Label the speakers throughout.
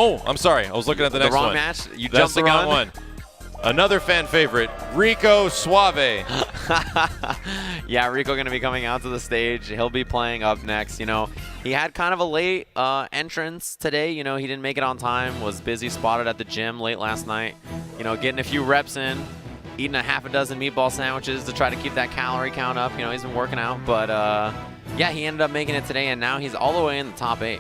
Speaker 1: Oh, I'm sorry. I was looking at the next one.
Speaker 2: The wrong match? You
Speaker 1: That's
Speaker 2: jumped the
Speaker 1: gun
Speaker 2: run?
Speaker 1: one. Another fan favorite, RICO SUAVE.
Speaker 2: Yeah, Rico going to be coming out to the stage. He'll be playing up next. You know, he had kind of a late entrance today. You know, he didn't make it on time, was busy spotted at the gym late last night. You know, getting a few reps in, eating a half a dozen meatball sandwiches to try to keep that calorie count up. You know, he's been working out. But, yeah, he ended up making it today, and now he's all the way in the top 8.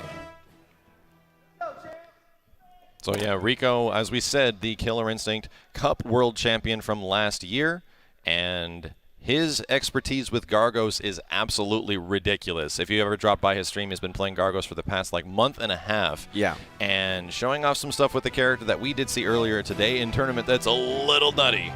Speaker 1: So, yeah, Rico, as we said, the Killer Instinct Cup World Champion from last year, and his expertise with Gargos is absolutely ridiculous. If you ever drop by his stream, he's been playing Gargos for the past, like, month and a half.
Speaker 2: Yeah.
Speaker 1: And showing off some stuff with the character that we did see earlier today in tournament that's a little nutty.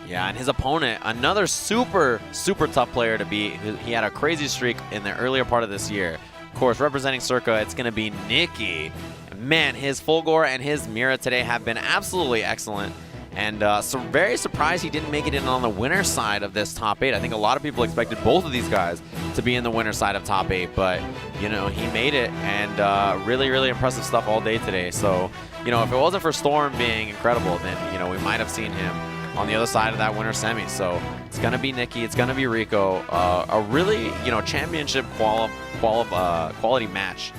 Speaker 2: Yeah, and his opponent, another super, super tough player to beat. He had a crazy streak in the earlier part of this year. Of course, representing CIRCA, it's going to be Nicky. Man, his Fulgore and his Mira today have been absolutely excellent. And so very surprised he didn't make it in on the winner side of this top 8. I think a lot of people expected both of these guys to be in the winner side of top 8. But, you know, he made it. And really, really impressive stuff all day today. So, you know, if it wasn't for Storm being incredible, then, you know, we might have seen him on the other side of that winner semi. So it's going to be Nicky. It's going to be Rico. A really, you know, championship quality match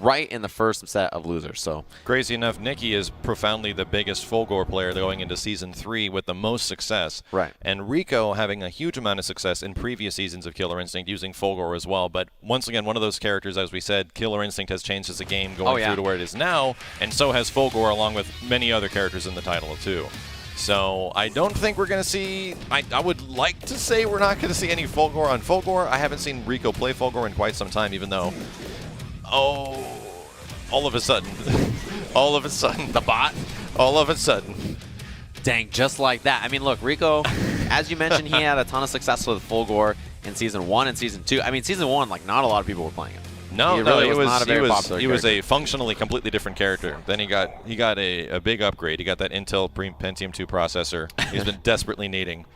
Speaker 2: right in the first set of losers. So
Speaker 1: crazy enough, Nicky is profoundly the biggest Fulgore player going into Season 3 with the most success.
Speaker 2: Right.
Speaker 1: And Rico having a huge amount of success in previous seasons of Killer Instinct using Fulgore as well. But once again, one of those characters, as we said, Killer Instinct has changed as a game going through to where it is now, and so has Fulgore along with many other characters in the title too. So I don't think we're going to see, I would like to say we're not going to see any Fulgore on Fulgore. I haven't seen Rico play Fulgore in quite some time, even though, all of a sudden, the bot, all of a sudden.
Speaker 2: Dang, just like that. I mean, look, Rico, as you mentioned, he had a ton of success with Fulgore in Season 1 and Season 2. I mean, Season 1, like, not a lot of people were playing it.
Speaker 1: No,
Speaker 2: he really was not a very popular
Speaker 1: he was
Speaker 2: character.
Speaker 1: a functionally completely different character. Then he got a big upgrade. He got that Intel Pentium 2 processor. He's been desperately needing.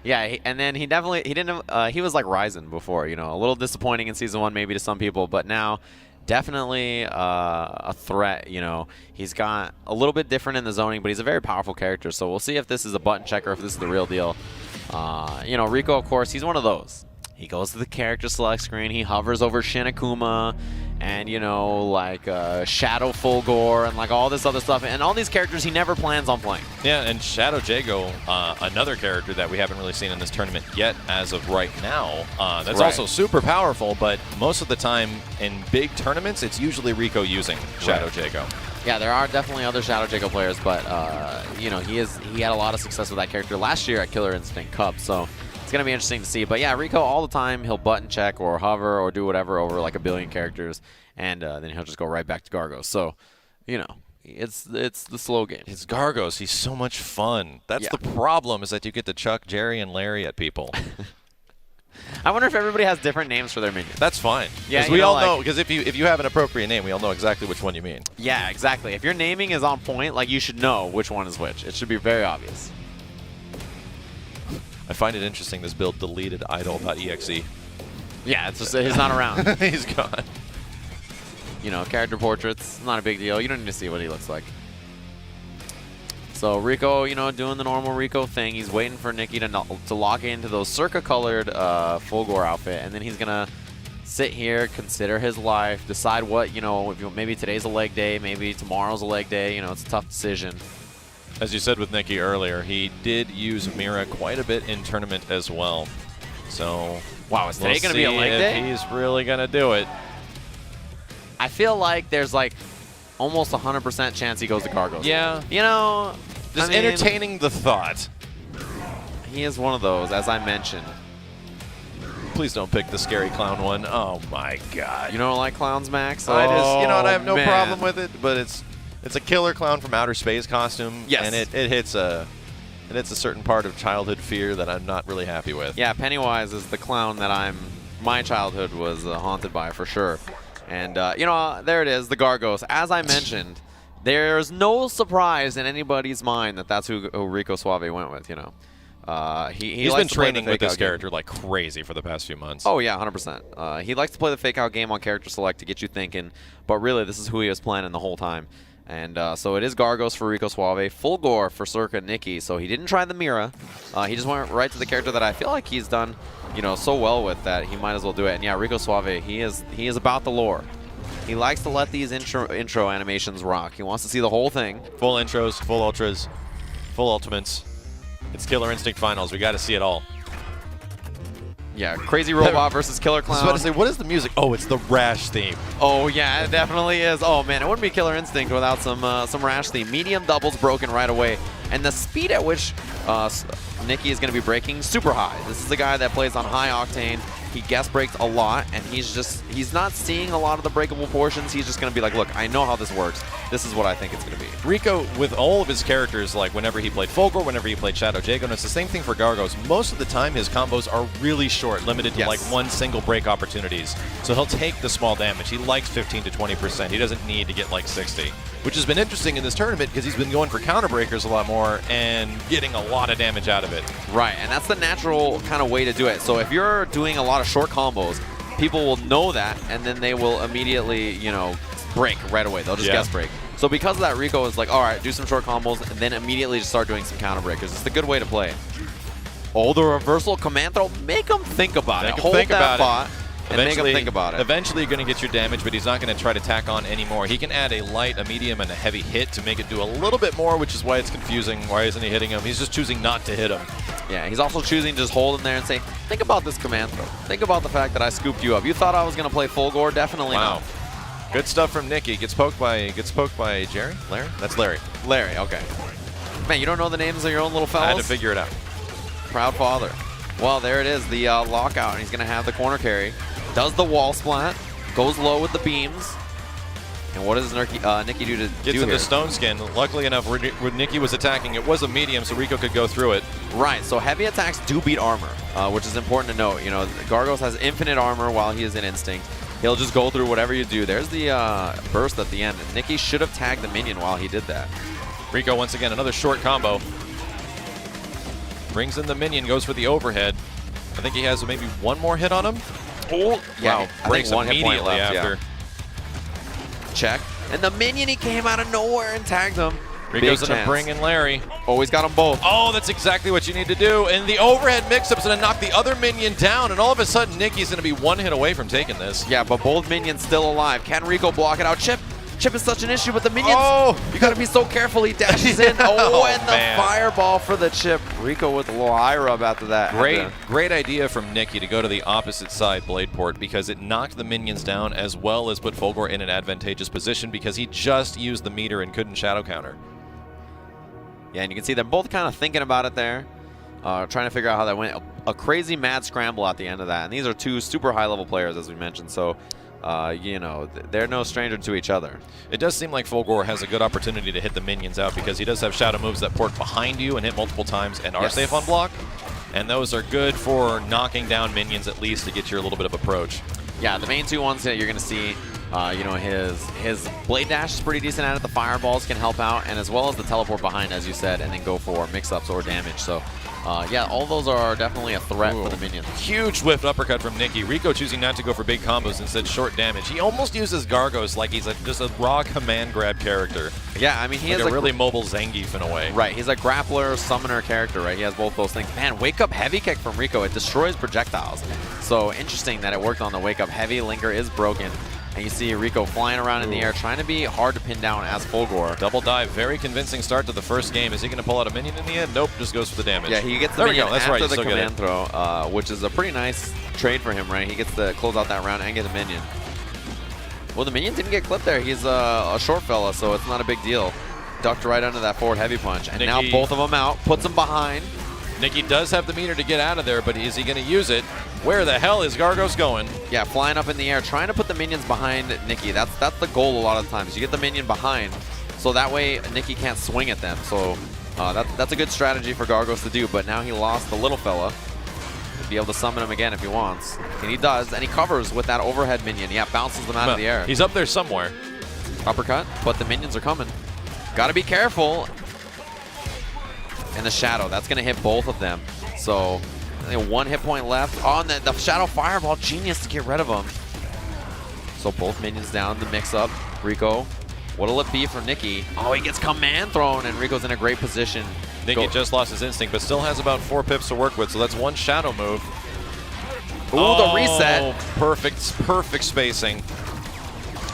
Speaker 2: Yeah, and then he was like Ryzen before, you know, a little disappointing in Season 1 maybe to some people, but now definitely a threat, you know. He's got a little bit different in the zoning, but he's a very powerful character, so we'll see if this is a button checker, if this is the real deal. You know, Rico, of course, he's one of those. He goes to the character select screen, he hovers over Shinakuma, and, you know, like Shadow Fulgore, and like all this other stuff. And all these characters he never plans on playing.
Speaker 1: Yeah, and Shadow Jago, another character that we haven't really seen in this tournament yet as of right now. That's also super powerful, but most of the time in big tournaments, it's usually Rico using Shadow Jago.
Speaker 2: Yeah, there are definitely other Shadow Jago players, but, you know, he had a lot of success with that character last year at Killer Instinct Cup, so it's going to be interesting to see. But yeah, Rico all the time, he'll button check or hover or do whatever over like a billion characters, and then he'll just go right back to Gargos. So, you know, it's the slow game.
Speaker 1: It's Gargos. He's so much fun. That's the problem, is that you get to chuck Jerry and Larry at people.
Speaker 2: I wonder if everybody has different names for their minions.
Speaker 1: That's fine.
Speaker 2: Yeah,
Speaker 1: because we all know, because if you have an appropriate name, we all know exactly which one you mean.
Speaker 2: Yeah, exactly. If your naming is on point, like, you should know which one is which. It should be very obvious.
Speaker 1: I find it interesting this build deleted idol.exe.
Speaker 2: Yeah, it's just he's not around.
Speaker 1: He's gone.
Speaker 2: You know, character portraits, not a big deal. You don't need to see what he looks like. So Rico, you know, doing the normal Rico thing. He's waiting for Nicky to lock into those Circa-colored Fulgore outfit, and then he's gonna sit here, consider his life, decide what, you know, maybe today's a leg day, maybe tomorrow's a leg day. You know, it's a tough decision.
Speaker 1: As you said with Nicky earlier, he did use Mira quite a bit in tournament as well. So,
Speaker 2: wow, is today going to be a leg day?
Speaker 1: He's really going to do it.
Speaker 2: I feel like there's like almost 100% chance he goes to Gargos.
Speaker 1: Yeah.
Speaker 2: You know,
Speaker 1: just entertaining the thought.
Speaker 2: He is one of those, as I mentioned.
Speaker 1: Please don't pick the scary clown one. Oh my God.
Speaker 2: You don't like clowns, Max?
Speaker 1: I just, you know what, I have no problem with it, but it's a killer clown from outer space costume.
Speaker 2: Yes.
Speaker 1: And it hits a certain part of childhood fear that I'm not really happy with.
Speaker 2: Yeah, Pennywise is the clown that my childhood was haunted by for sure. And, you know, there it is, the Gargos. As I mentioned, there's no surprise in anybody's mind that that's who Rico Suave went with, you know. He's
Speaker 1: been training with this character like crazy for the past few months.
Speaker 2: Oh, yeah, 100%. He likes to play the fake out game on character select to get you thinking, but really this is who he was planning the whole time. And so it is Gargos for RICO SUAVE, Fulgore for CIRCA NICKY. So he didn't try the Mira. He just went right to the character that I feel like he's done, so well with that he might as well do it. And yeah, RICO SUAVE, he is about the lore. He likes to let these intro animations rock. He wants to see the whole thing.
Speaker 1: Full intros, full ultras, full ultimates. It's Killer Instinct Finals. We got to see it all.
Speaker 2: Yeah, Crazy Robot versus Killer Clown.
Speaker 1: I was about to say, what is the music? Oh, it's the Rash theme.
Speaker 2: Oh, yeah, it definitely is. Oh, man, it wouldn't be Killer Instinct without some Rash theme. Medium doubles broken right away. And the speed at which Nicky is going to be breaking, super high. This is the guy that plays on high octane. He guest breaks a lot, and he's not seeing a lot of the breakable portions. He's just going to be like, look, I know how this works. This is what I think it's going to be.
Speaker 1: RICO, with all of his characters, like whenever he played Fulgore, whenever he played Shadow Jago, and it's the same thing for Gargos, most of the time his combos are really short, limited to like one single break opportunities. So he'll take the small damage. He likes 15 to 20%. He doesn't need to get like 60, which has been interesting in this tournament because he's been going for counter breakers a lot more and getting a lot of damage out of it.
Speaker 2: Right, and that's the natural kind of way to do it. So if you're doing a lot of short combos, people will know that, and then they will immediately, break right away. They'll just guest break. So because of that, RICO is like, all right, do some short combos, and then immediately just start doing some counter breakers. It's the good way to play. Oh, the reversal command throw. Make them think about it. Hold that bot. And make him think about it.
Speaker 1: Eventually, you're going to get your damage, but he's not going to try to tack on anymore. He can add a light, a medium, and a heavy hit to make it do a little bit more, which is why it's confusing. Why isn't he hitting him? He's just choosing not to hit him.
Speaker 2: Yeah, he's also choosing to just hold him there and say, think about this command throw. Think about the fact that I scooped you up. You thought I was going to play Fulgore? Definitely not.
Speaker 1: Good stuff from Nicky. Gets poked by Jerry? Larry? That's Larry.
Speaker 2: Larry, okay. Man, you don't know the names of your own little fellas?
Speaker 1: I had to figure it out.
Speaker 2: Proud father. Well, there it is, the lockout, and he's going to have the corner carry. Does the wall splat, goes low with the beams. And what does Nicky do to
Speaker 1: Gets into Stone Skin. Luckily enough, when Nicky was attacking, it was a medium, so RICO could go through it.
Speaker 2: Right, so heavy attacks do beat armor, which is important to note. Gargos has infinite armor while he is in Instinct. He'll just go through whatever you do. There's the burst at the end. And Nicky should have tagged the minion while he did that.
Speaker 1: RICO, once again, another short combo. Brings in the minion, goes for the overhead. I think he has maybe one more hit on him.
Speaker 2: Oh, yeah,
Speaker 1: wow. Breaks immediately left, after.
Speaker 2: Yeah. Check. And the minion, he came out of nowhere and tagged him.
Speaker 1: RICO's going to bring in Larry.
Speaker 2: Oh, he's got them both.
Speaker 1: Oh, that's exactly what you need to do. And the overhead mix-up's going to knock the other minion down, and all of a sudden, Nicky's going to be one hit away from taking this.
Speaker 2: Yeah, but both minions still alive. Can RICO block it out? Chip is such an issue, but the minions, you got to be so careful. He dashes in. Oh, and the fireball for the chip. RICO with a little eye rub after that.
Speaker 1: Great idea from Nicky to go to the opposite side blade port because it knocked the minions down as well as put Fulgore in an advantageous position because he just used the meter and couldn't shadow counter.
Speaker 2: Yeah, and you can see they're both kind of thinking about it there, trying to figure out how that went. A crazy mad scramble at the end of that. And these are two super high-level players, as we mentioned, so they're no stranger to each other.
Speaker 1: It does seem like Fulgore has a good opportunity to hit the minions out because he does have shadow moves that port behind you and hit multiple times and are safe on block. And those are good for knocking down minions at least to get you a little bit of approach.
Speaker 2: Yeah, the main two ones that you're going to see, his blade dash is pretty decent at it. The fireballs can help out, and as well as the teleport behind, as you said, and then go for mix-ups or damage. So, yeah, all those are definitely a threat for the minions.
Speaker 1: Huge whiffed uppercut from Nicky. RICO choosing not to go for big combos, instead short damage. He almost uses Gargos like he's just a raw command grab character.
Speaker 2: Yeah, I mean, he is
Speaker 1: a really mobile Zangief in a way.
Speaker 2: Right, he's a grappler, summoner character, right? He has both those things. Man, wake up heavy kick from RICO. It destroys projectiles. So interesting that it worked on the wake up heavy. Linker is broken. And you see RICO flying around in the air, trying to be hard to pin down as Fulgore.
Speaker 1: Double dive, very convincing start to the first game. Is he going to pull out a minion in the end? Nope, just goes for the damage.
Speaker 2: Yeah, he gets the minion after the command throw, which is a pretty nice trade for him, right? He gets to close out that round and get a minion. Well, the minion didn't get clipped there. He's a short fella, so it's not a big deal. Ducked right under that forward heavy punch. And now both of them out, puts them behind.
Speaker 1: Nicky does have the meter to get out of there, but is he going to use it? Where the hell is Gargos going?
Speaker 2: Yeah, flying up in the air, trying to put the minions behind Nicky. That's the goal a lot of times. You get the minion behind, so that way Nicky can't swing at them. So that's a good strategy for Gargos to do, but now he lost the little fella. He'll be able to summon him again if he wants. And he does, and he covers with that overhead minion. Yeah, bounces them out of the air.
Speaker 1: He's up there somewhere.
Speaker 2: Uppercut, but the minions are coming. Got to be careful. And the shadow, that's going to hit both of them. So, one hit point left on the Shadow Fireball. Genius to get rid of him. So both minions down the mix-up. Rico, what'll it be for Nicky? Oh, he gets command thrown, and Rico's in a great position.
Speaker 1: Nicky just lost his instinct, but still has about 4 pips to work with, so that's one shadow move.
Speaker 2: Ooh, the reset.
Speaker 1: Perfect spacing.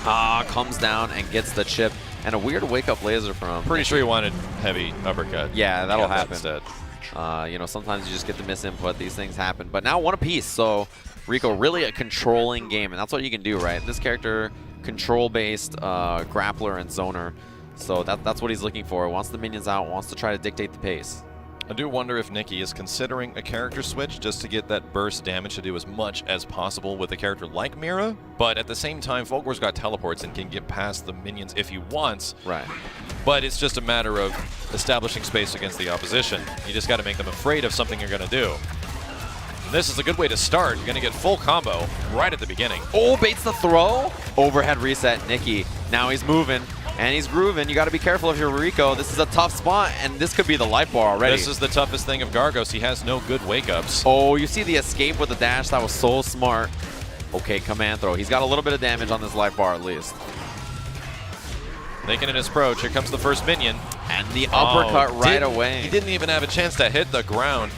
Speaker 2: Comes down and gets the chip. And a weird wake-up laser from
Speaker 1: Pretty sure he wanted heavy uppercut.
Speaker 2: Yeah, that'll happen.
Speaker 1: Instead.
Speaker 2: You know, sometimes you just get the misinput. These things happen. But now one apiece, so Rico really a controlling game, and that's what you can do, right? This character, control-based grappler and zoner. So that's what he's looking for. Wants the minions out, wants to try to dictate the pace.
Speaker 1: I do wonder if Nicky is considering a character switch just to get that burst damage to do as much as possible with a character like Mira, but at the same time, Fulgor's got teleports and can get past the minions if he wants.
Speaker 2: Right.
Speaker 1: But it's just a matter of establishing space against the opposition. You just got to make them afraid of something you're going to do. And this is a good way to start. You're going to get full combo right at the beginning.
Speaker 2: Oh, baits the throw. Overhead reset, Nicky. Now he's moving. And he's grooving. You got to be careful if you're Rico. This is a tough spot, and this could be the life bar already.
Speaker 1: This is the toughest thing of Gargos. He has no good wake-ups.
Speaker 2: Oh, you see the escape with the dash. That was so smart. Okay, command throw. He's got a little bit of damage on this life bar at least.
Speaker 1: Making an approach. Here comes the first minion.
Speaker 2: And the uppercut right away.
Speaker 1: He didn't even have a chance to hit the ground.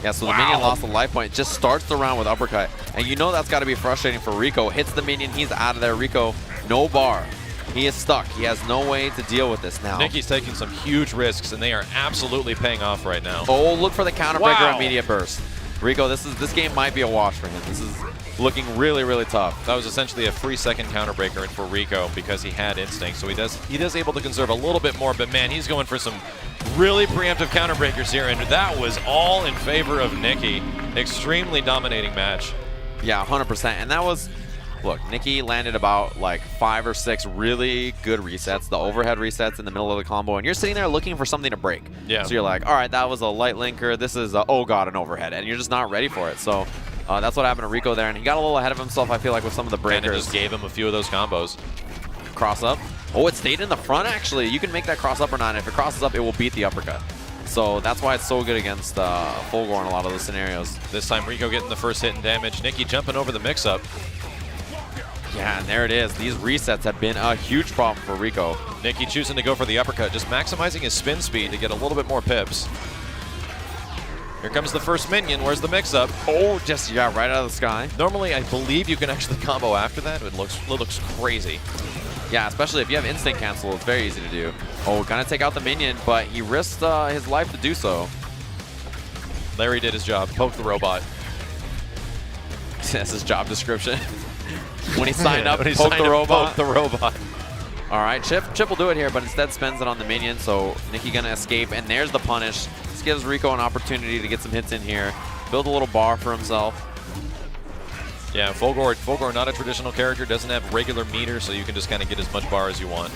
Speaker 2: Yeah, so the minion lost a life point. Just starts the round with uppercut. And you know that's got to be frustrating for Rico. Hits the minion. He's out of there. Rico, no bar. He is stuck. He has no way to deal with this now.
Speaker 1: Nicky's taking some huge risks, and they are absolutely paying off right now.
Speaker 2: Oh, look for the counter breaker immediate burst. Rico, this game might be a wash for him. This is looking really, really tough.
Speaker 1: That was essentially a free second counter breaker for Rico because he had instinct, so he does able to conserve a little bit more, but man, he's going for some really preemptive counter breakers here, and that was all in favor of Nicky. Extremely dominating match.
Speaker 2: Yeah, 100%, and that was... Look, Nicky landed about like 5 or 6 really good resets, the overhead resets in the middle of the combo, and you're sitting there looking for something to break.
Speaker 1: Yeah.
Speaker 2: So you're like, all right, that was a light linker. This is a, oh god, an overhead, and you're just not ready for it. So that's what happened to Rico there, and he got a little ahead of himself, I feel like, with some of the breakers.
Speaker 1: And it just gave him a few of those combos.
Speaker 2: Cross up. Oh, it stayed in the front, actually. You can make that cross up or not. If it crosses up, it will beat the uppercut. So that's why it's so good against Fulgor in a lot of those scenarios.
Speaker 1: This time, Rico getting the first hit and damage. Nicky jumping over the mix-up.
Speaker 2: Yeah, and there it is. These resets have been a huge problem for Rico.
Speaker 1: Nicky choosing to go for the uppercut, just maximizing his spin speed to get a little bit more pips. Here comes the first minion. Where's the mix-up?
Speaker 2: Oh, just, yeah, right out of the sky.
Speaker 1: Normally, I believe you can actually combo after that. It looks crazy.
Speaker 2: Yeah, especially if you have instant cancel, it's very easy to do. Oh, gonna take out the minion, but he risked his life to do so.
Speaker 1: Larry did his job. Poke the robot.
Speaker 2: That's his job description. When he signed up,
Speaker 1: poke
Speaker 2: the robot.
Speaker 1: Poke the robot.
Speaker 2: All right, Chip will do it here, but instead spends it on the minion, so Nicky gonna escape, and there's the punish. This gives Rico an opportunity to get some hits in here, build a little bar for himself.
Speaker 1: Yeah, Fulgor, not a traditional character, doesn't have regular meter, so you can just kind of get as much bar as you want.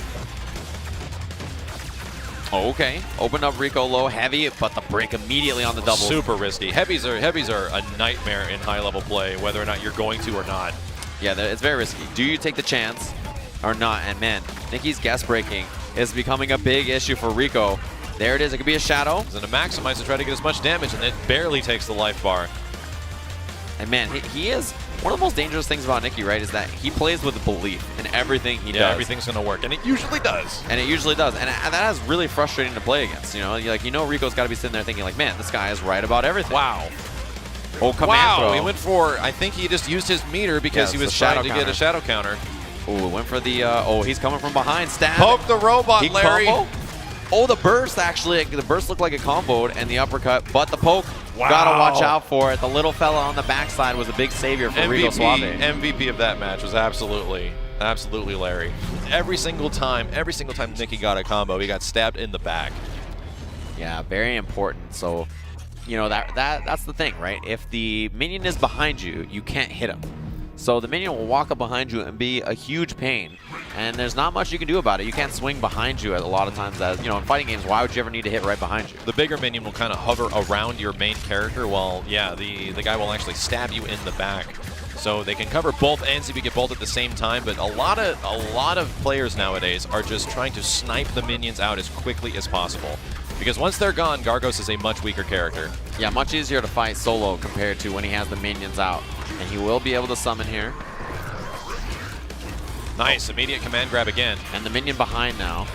Speaker 2: Oh, okay, opened up Rico low, heavy, but the break immediately on the double.
Speaker 1: Super risky. Heavies are a nightmare in high-level play, whether or not you're going to or not.
Speaker 2: Yeah, it's very risky. Do you take the chance or not? And man, Nicky's guess breaking is becoming a big issue for Rico. There it is. It could be a shadow.
Speaker 1: He's going to maximize to try to get as much damage, and it barely takes the life bar.
Speaker 2: And man, he is one of the most dangerous things about Nicky, right? Is that he plays with belief in everything he does.
Speaker 1: Yeah, everything's going to work, and it usually does.
Speaker 2: And it usually does, and that is really frustrating to play against. You know, Rico's got to be sitting there thinking like, man, this guy is right about everything.
Speaker 1: Wow.
Speaker 2: Oh, command throw.
Speaker 1: He went for, I think he just used his meter because he was trying to get a shadow counter.
Speaker 2: Oh, went for the, oh, he's coming from behind. Stab.
Speaker 1: Poke the robot, Larry.
Speaker 2: Combo? Oh, the burst, actually. The burst looked like it comboed, and the uppercut, but the poke.
Speaker 1: Wow.
Speaker 2: Gotta watch out for it. The little fella on the backside was a big savior for RICO SUAVE.
Speaker 1: MVP of that match was absolutely Larry. Every single time Nicky got a combo, he got stabbed in the back.
Speaker 2: Yeah, very important. So, you know, that's the thing, right? If the minion is behind you, you can't hit him. So the minion will walk up behind you and be a huge pain. And there's not much you can do about it. You can't swing behind you a lot of times. As you know, in fighting games, why would you ever need to hit right behind you?
Speaker 1: The bigger minion will kind of hover around your main character while, yeah, the guy will actually stab you in the back. So they can cover both ends if you get both at the same time, but a lot of players nowadays are just trying to snipe the minions out as quickly as possible. Because once they're gone, Gargos is a much weaker character.
Speaker 2: Yeah, much easier to fight solo compared to when he has the minions out. And he will be able to summon here.
Speaker 1: Nice, immediate command grab again.
Speaker 2: And the minion behind now.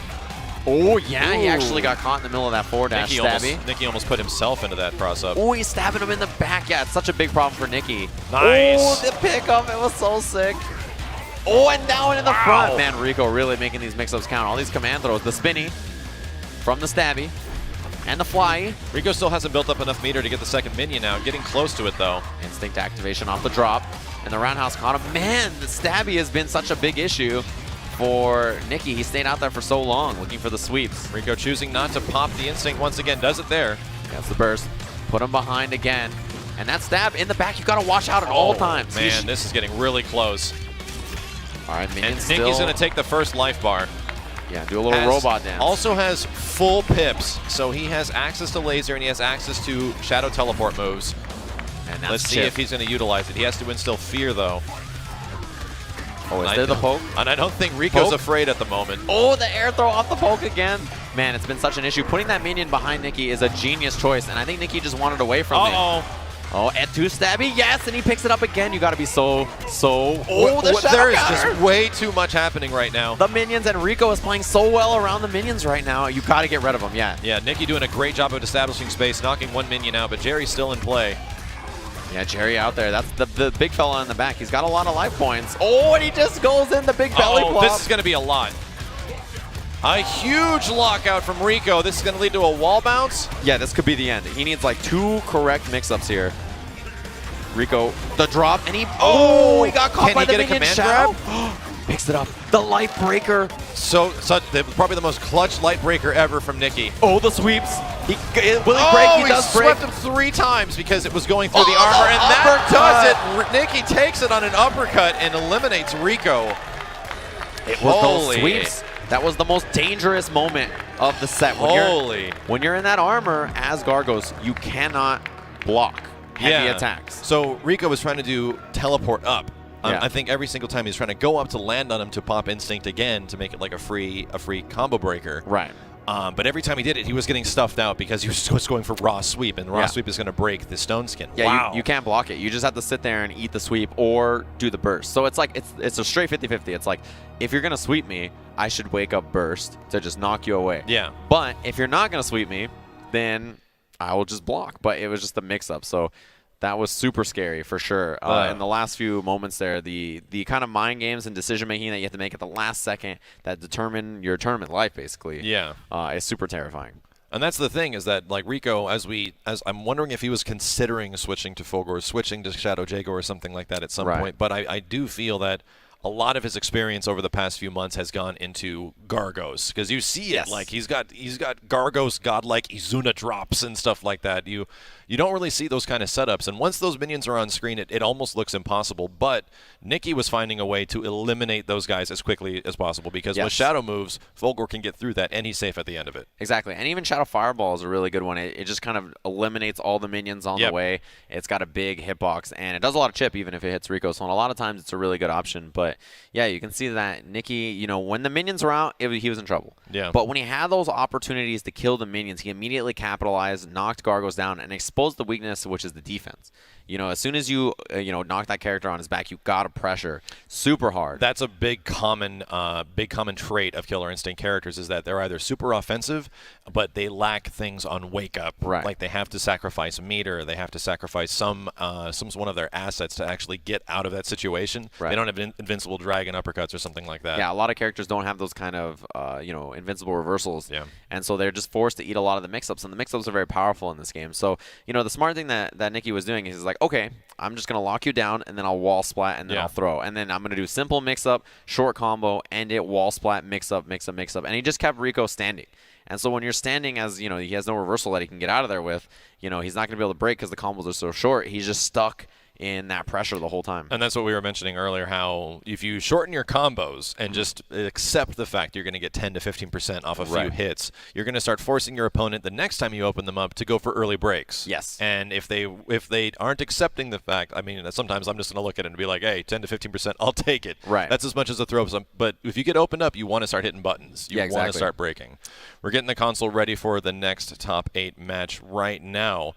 Speaker 2: Oh, yeah, he actually got caught in the middle of that forward dash stabby.
Speaker 1: Nicky almost put himself into that cross-up.
Speaker 2: Oh, he's stabbing him in the back. Yeah, it's such a big problem for Nicky.
Speaker 1: Nice.
Speaker 2: Oh, the pickup, it was so sick. Oh, and down in the front. Man, Rico really making these mix-ups count. All these command throws. The spinny from the stabby and the fly.
Speaker 1: Rico still hasn't built up enough meter to get the second minion out. Getting close to it, though.
Speaker 2: Instinct activation off the drop. And the roundhouse caught him. Man, the stabby has been such a big issue for Nicky. He stayed out there for so long looking for the sweeps.
Speaker 1: Rico choosing not to pop the instinct once again. Does it there.
Speaker 2: That's the burst. Put him behind again. And that stab in the back, you got to watch out at all times.
Speaker 1: Man, this is getting really close.
Speaker 2: All right, minions
Speaker 1: and Nicky's going to take the first life bar.
Speaker 2: Yeah, do a little robot dance.
Speaker 1: Also has full pips, so he has access to laser and he has access to shadow teleport moves.
Speaker 2: And
Speaker 1: let's see if he's going to utilize it. He has to instill fear, though.
Speaker 2: Oh, is there the poke?
Speaker 1: And I don't think Rico's afraid at the moment.
Speaker 2: Oh, the air throw off the poke again. Man, it's been such an issue. Putting that minion behind Nicky is a genius choice, and I think Nicky just wanted away from it. Oh, and two stabby, yes, and he picks it up again. You got to be so. Oh, the shadow
Speaker 1: There is just way too much happening right now.
Speaker 2: The minions, and Rico is playing so well around the minions right now. You got to get rid of them, yeah.
Speaker 1: Yeah, Nicky doing a great job of establishing space, knocking one minion out, but Jerry's still in play.
Speaker 2: Yeah, Jerry out there. That's the big fella in the back. He's got a lot of life points. Oh, and he just goes in the big belly plop.
Speaker 1: This is going to be a lot. A huge lockout from Rico. This is going to lead to a wall bounce.
Speaker 2: Yeah, this could be the end. He needs like 2 correct mix-ups here. Rico, the drop, and he got caught by the minion shadow. Picks it up. The life breaker.
Speaker 1: Probably the most clutch light breaker ever from Nicky.
Speaker 2: Oh, the sweeps. Will he break? He does break.
Speaker 1: Swept him 3 times because it was going through the armor, and that does it. Nicky takes it on an uppercut and eliminates Rico.
Speaker 2: It was those sweeps. That was the most dangerous moment of the set. When you're in that armor as Gargos, you cannot block heavy attacks.
Speaker 1: So Rico was trying to do teleport up. I think every single time he's trying to go up to land on him to pop instinct again to make it like a free combo breaker.
Speaker 2: Right.
Speaker 1: But every time he did it, he was getting stuffed out because he was just going for raw sweep, and raw sweep is going to break the stone skin.
Speaker 2: Yeah, you can't block it. You just have to sit there and eat the sweep or do the burst. So it's like it's a straight 50-50. It's like if you're going to sweep me, I should wake up burst to just knock you away.
Speaker 1: Yeah.
Speaker 2: But if you're not going to sweep me, then I will just block. But it was just a mix-up. So that was super scary for sure. In the last few moments there, the kind of mind games and decision making that you have to make at the last second that determine your tournament life, basically.
Speaker 1: Yeah,
Speaker 2: is super terrifying.
Speaker 1: And that's the thing is that like Rico, as I'm wondering if he was considering switching to Fulgor, switching to Shadow Jago or something like that at some point. But I do feel that a lot of his experience over the past few months has gone into Gargos, because you see it like he's got Gargos godlike Izuna drops and stuff like that. You don't really see those kind of setups, and once those minions are on screen, it almost looks impossible. But Nicky was finding a way to eliminate those guys as quickly as possible, because with Shadow moves, Fulgor can get through that, and he's safe at the end of it.
Speaker 2: Exactly, and even Shadow Fireball is a really good one. It just kind of eliminates all the minions on the way. It's got a big hitbox, and it does a lot of chip even if it hits Rico, so a lot of times it's a really good option. But yeah, you can see that Nicky, when the minions were out, he was in trouble.
Speaker 1: Yeah.
Speaker 2: But when he had those opportunities to kill the minions, he immediately capitalized, knocked Gargos down, and exposed the weakness, which is the defense. As soon as you knock that character on his back, you gotta pressure super hard.
Speaker 1: That's a big common trait of Killer Instinct characters, is that they're either super offensive, but they lack things on wake up.
Speaker 2: Right.
Speaker 1: Like they have to sacrifice meter, they have to sacrifice one of their assets to actually get out of that situation.
Speaker 2: Right.
Speaker 1: They don't have invincible dragon uppercuts or something like that.
Speaker 2: Yeah, a lot of characters don't have those kind of invincible reversals.
Speaker 1: Yeah.
Speaker 2: And so they're just forced to eat a lot of the mix-ups, and the mix-ups are very powerful in this game. So the smart thing that Nicky was doing is he's like, okay, I'm just going to lock you down, and then I'll wall splat, and then I'll throw. And then I'm going to do simple mix-up, short combo, end it, wall splat, mix-up, mix-up, mix-up. And he just kept Rico standing. And so when you're standing as, he has no reversal that he can get out of there with, he's not going to be able to break because the combos are so short. He's just stuck in that pressure the whole time.
Speaker 1: And that's what we were mentioning earlier, how if you shorten your combos and just accept the fact you're going to get 10 to 15% off a few hits, you're going to start forcing your opponent the next time you open them up to go for early breaks.
Speaker 2: Yes.
Speaker 1: And if they aren't accepting the fact, I mean, sometimes I'm just going to look at it and be like, hey, 10 to 15%, I'll take it.
Speaker 2: Right.
Speaker 1: That's as much as a throw. But if you get opened up, you want to start hitting buttons. You want to start breaking. We're getting the console ready for the next top 8 match right now.